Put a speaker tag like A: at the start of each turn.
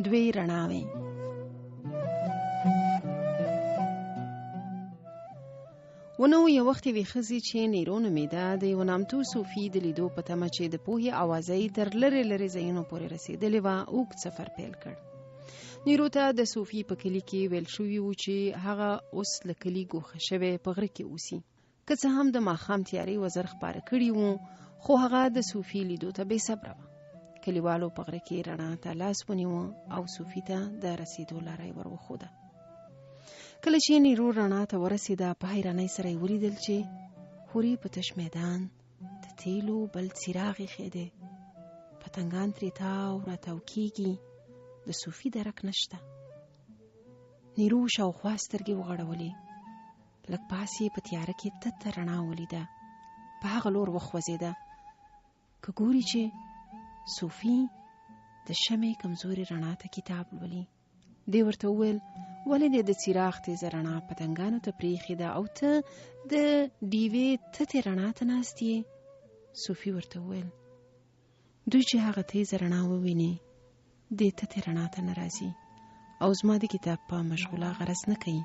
A: دوی رڼاوی. ونو یو وخت وی خزي چې نیرو نومیده د یو نامتو صوفي د لیدو په تمه چې د پوهې اوازې تر لرې لرې ځایونو پورې رسېدلې وه اوږد سفر پیل کړ. نیرو ته د صوفي په کلي کې ویل شوي و چې هغه اوس له کلي ګوښه شوی په غره کې اوسي. که څه هم د ماښام تیارې وزر خپاره کړي وو، خو هغه د صوفي لیدو ته بې صبره وه. کلیوالو په غره کې رڼا ته لاس ونیوه او صوفي ته د رسېدو لاره یې ور وښوده. کله چې نیرو رڼا ته ورسېده، په حیرانۍ سره یې ولیدل چې هورې په تش میدان د تیلو بل څراغ ایښی دی. پتنګان ترې تاو راتاو کېږي، د صوفي درک نشته. نیرو شاوخوا سترګې وغړولې. لږ پاس یې په تیاره کې تته رڼا ولیده. په هغه لور وخوځېده. که ګوري چې صوفي د شمعې کمزورې رڼا ته کتاب لولي. دی ورته وویل ولې دې د څراغ تیزه رڼا پتنګانو ته پرېښې ده او ته د ډیوې تتې رڼا ته ناست یې؟ صوفي ورته وویل دوی چې هغه تیزه رڼا وویني دې تتې رڼا ته نه راځي او زما د کتاب په مشغوله غرض نه کوي.